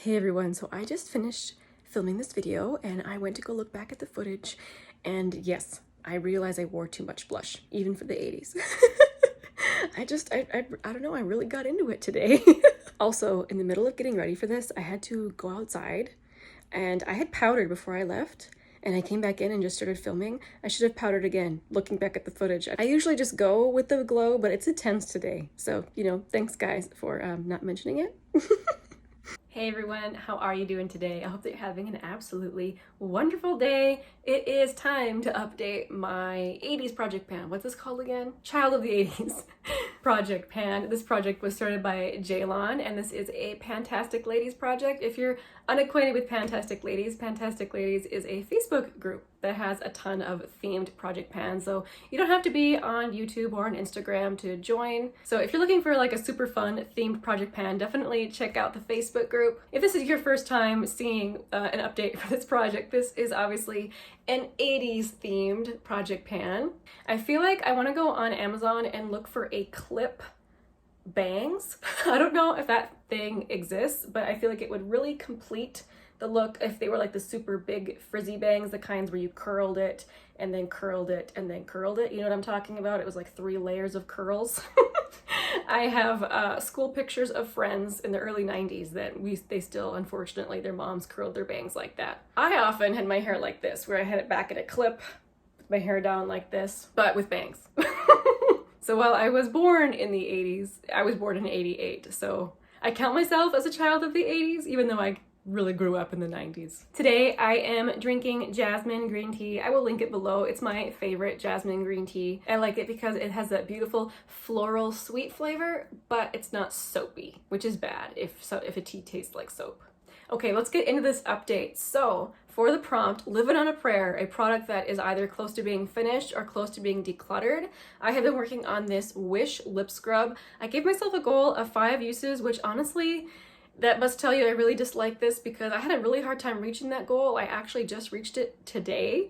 Hey everyone, so I just finished filming this video and I went to go look back at the footage, and yes, I realized I wore too much blush, even for the 80s. I don't know, I really got into it today. Also, in the middle of getting ready for this, I had to go outside and I had powdered before I left, and I came back in and just started filming. I should have powdered again, looking back at the footage. I usually just go with the glow, but it's intense today. So, thanks guys for not mentioning it. Hey everyone, how are you doing today? I hope that you're having an absolutely wonderful day. It is time to update my 80s project pan. What's this called again? Child of the 80s project pan. This project was started by Jaylon, and this is a Pantastic Ladies project. If you're unacquainted with Pantastic Ladies is a Facebook group that has a ton of themed project pans, so you don't have to be on YouTube or on Instagram to join. So if you're looking for like a super fun themed project pan, definitely check out the Facebook group. If this is your first time seeing an update for this project, this is obviously an 80s themed project pan. I feel like I want to go on Amazon and look for a clip bangs. I don't know if that thing exists, but I feel like it would really complete the look if they were like the super big frizzy bangs, the kinds where you curled it and then curled it and then curled it. You know what I'm talking about? It was like 3 layers of curls. I have school pictures of friends in the early 90s that they still, unfortunately, their moms curled their bangs like that. I often had my hair like this, where I had it back in a clip, with my hair down like this, but with bangs. So while I was born in the 80s, I was born in 88, so I count myself as a child of the 80s, even though I really grew up in the 90s. Today I am drinking jasmine green tea. I will link it below. It's my favorite jasmine green tea. I like it because it has that beautiful floral sweet flavor, but it's not soapy, which is bad if a tea tastes like soap. Okay, let's get into this update. So, for the prompt, Living on a Prayer, a product that is either close to being finished or close to being decluttered, I have been working on this Wish lip scrub. I gave myself a goal of 5 uses, which honestly, that must tell you I really dislike this because I had a really hard time reaching that goal. I actually just reached it today.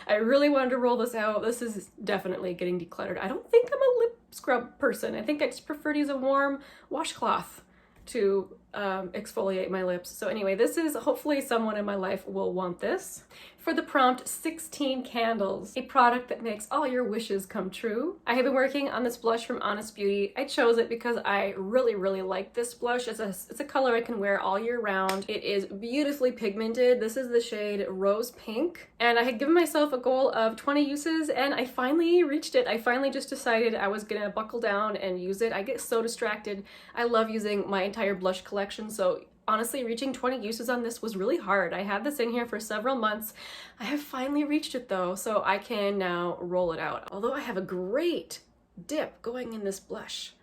I really wanted to roll this out. This is definitely getting decluttered. I don't think I'm a lip scrub person. I think I just prefer to use a warm washcloth to exfoliate my lips. So anyway, this is hopefully someone in my life will want this. For the prompt, 16 candles, a product that makes all your wishes come true. I have been working on this blush from Honest Beauty. I chose it because I really like this blush. It's a color I can wear all year round. It is beautifully pigmented. This is the shade Rose Pink, and I had given myself a goal of 20 uses and I finally reached it. I finally just decided I was gonna buckle down and use it. I get so distracted. I love using my entire blush collection, so honestly, reaching 20 uses on this was really hard. I had this in here for several months. I have finally reached it though, so I can now roll it out. Although I have a great dip going in this blush.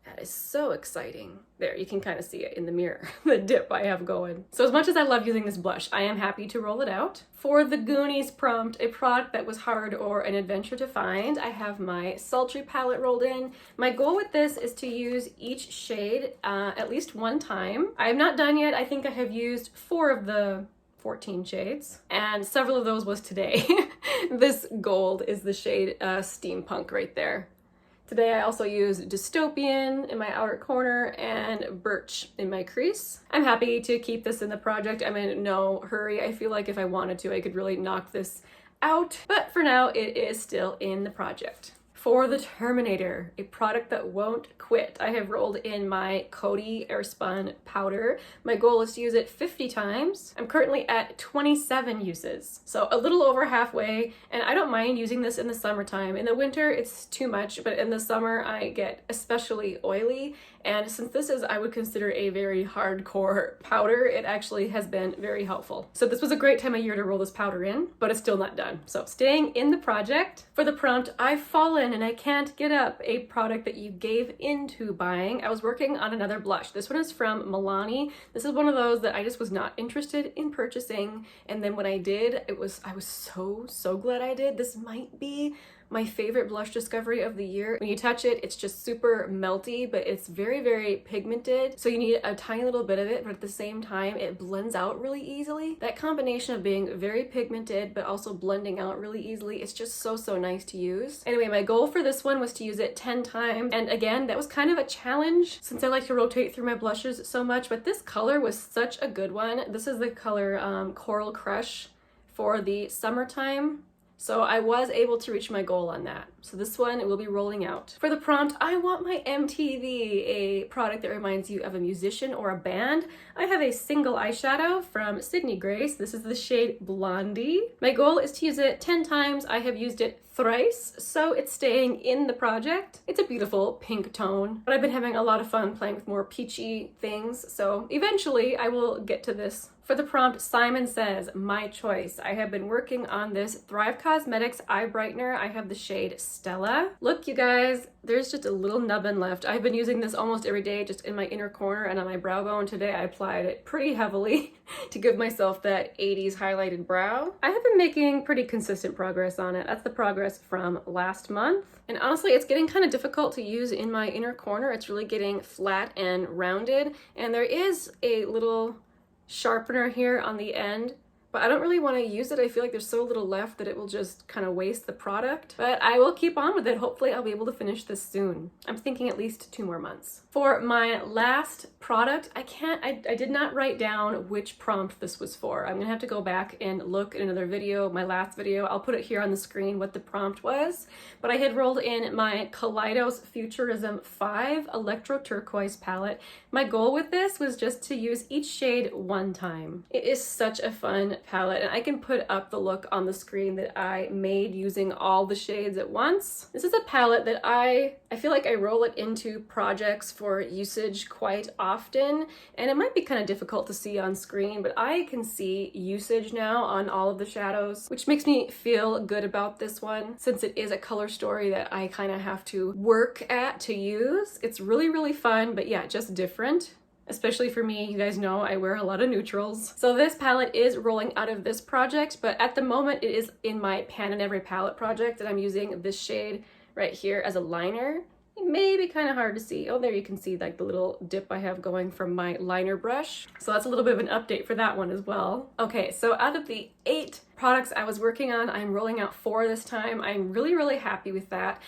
That is so exciting. There, you can kind of see it in the mirror, the dip I have going. So as much as I love using this blush, I am happy to roll it out. For the Goonies prompt, a product that was hard or an adventure to find, I have my Sultry palette rolled in. My goal with this is to use each shade at least 1 time. I am not done yet. I think I have used 4 of the 14 shades, and several of those was today. This gold is the shade Steampunk right there. Today I also used Dystopian in my outer corner and Birch in my crease. I'm happy to keep this in the project. I'm in no hurry. I feel like if I wanted to, I could really knock this out, but for now it is still in the project. For the Terminator, a product that won't quit, I have rolled in my Coty Airspun powder. My goal is to use it 50 times. I'm currently at 27 uses, so a little over halfway, and I don't mind using this in the summertime. In the winter, it's too much, but in the summer, I get especially oily, and since this is, I would consider a very hardcore powder, it actually has been very helpful. So this was a great time of year to roll this powder in, but it's still not done. So staying in the project. For the prompt, I've fallen and I can't get up, a product that you gave into buying. I was working on another blush. This one is from Milani. This is one of those that I just was not interested in purchasing, and then when I did, I was so glad I did. This might be my favorite blush discovery of the year. When you touch it, it's just super melty, but it's very, very pigmented. So you need a tiny little bit of it, but at the same time, it blends out really easily. That combination of being very pigmented, but also blending out really easily, it's just so, so nice to use. Anyway, my goal for this one was to use it 10 times. And again, that was kind of a challenge since I like to rotate through my blushes so much, but this color was such a good one. This is the color Coral Crush for the summertime. So I was able to reach my goal on that. So this one will be rolling out. For the prompt, I want my MTV, a product that reminds you of a musician or a band. I have a single eyeshadow from Sydney Grace. This is the shade Blondie. My goal is to use it 10 times. I have used it thrice, so it's staying in the project. It's a beautiful pink tone, but I've been having a lot of fun playing with more peachy things, so eventually I will get to this. For the prompt, Simon says, my choice. I have been working on this Thrive Cosmetics eye brightener. I have the shade Stella. Look, you guys, there's just a little nubbin left. I've been using this almost every day, just in my inner corner and on my brow bone. Today I applied it pretty heavily to give myself that 80s highlighted brow. I have been making pretty consistent progress on it. That's the progress from last month. And honestly, it's getting kind of difficult to use in my inner corner. It's really getting flat and rounded. And there is a little sharpener here on the end, but I don't really want to use it. I feel like there's so little left that it will just kind of waste the product, but I will keep on with it. Hopefully I'll be able to finish this soon. I'm thinking at least 2 more months. For my last product, I did not write down which prompt this was for. I'm gonna have to go back and look in another video, my last video. I'll put it here on the screen what the prompt was, but I had rolled in my Kaleidos Futurism 5 Electro Turquoise palette. My goal with this was just to use each shade 1 time. It is such a fun palette, and I can put up the look on the screen that I made using all the shades at once. This is a palette that I feel like I roll it into projects for usage quite often, and it might be kind of difficult to see on screen, but I can see usage now on all of the shadows, which makes me feel good about this one since it is a color story that I kind of have to work at to use. It's really, really fun, but yeah, just different. Especially for me, you guys know I wear a lot of neutrals. So this palette is rolling out of this project, but at the moment it is in my Pan in Every Palette project, and I'm using this shade right here as a liner. It may be kind of hard to see. Oh, there you can see like the little dip I have going from my liner brush. So that's a little bit of an update for that one as well. Okay, so out of the 8 products I was working on, I'm rolling out 4 this time. I'm really, really happy with that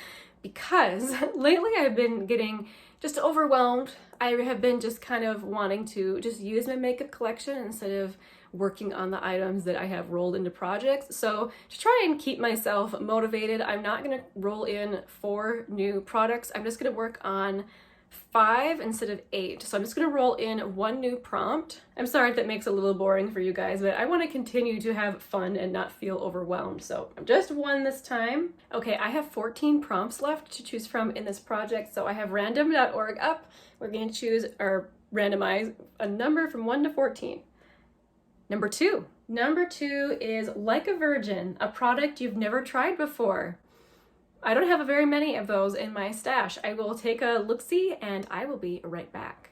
because lately I've been getting just overwhelmed. I have been just kind of wanting to just use my makeup collection instead of working on the items that I have rolled into projects. So to try and keep myself motivated, I'm not gonna roll in 4 new products. I'm just gonna work on 5 instead of 8. So I'm just gonna roll in 1 new prompt. I'm sorry if that makes it a little boring for you guys, but I wanna continue to have fun and not feel overwhelmed. So just 1 this time. Okay, I have 14 prompts left to choose from in this project. So I have random.org up. We're gonna choose or randomize a number from 1 to 14. Number 2. Number 2 is Like a Virgin, a product you've never tried before. I don't have very many of those in my stash. I will take a look-see and I will be right back.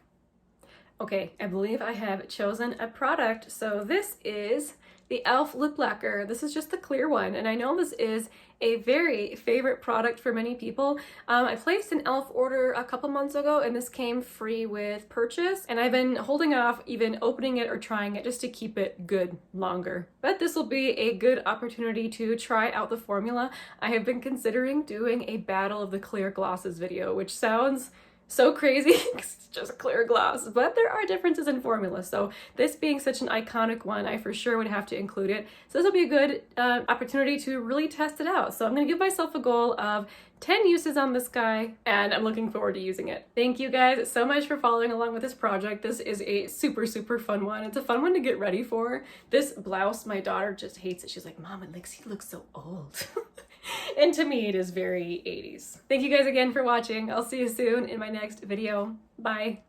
Okay, I believe I have chosen a product. So this is the e.l.f. Lip Lacquer. This is just the clear one, and I know this is a very favorite product for many people. I placed an e.l.f. order a couple months ago, and this came free with purchase, and I've been holding off even opening it or trying it just to keep it good longer. But this will be a good opportunity to try out the formula. I have been considering doing a Battle of the Clear Glosses video, which sounds so crazy because it's just clear gloss, but there are differences in formula. So this being such an iconic one, I for sure would have to include it. So this will be a good opportunity to really test it out. So I'm gonna give myself a goal of 10 uses on this guy, and I'm looking forward to using it. Thank you guys so much for following along with this project. This is a super, super fun one. It's a fun one to get ready for. This blouse, my daughter just hates it. She's like, Mom, it makes you look so old. And to me, it is very 80s. Thank you guys again for watching. I'll see you soon in my next video. Bye.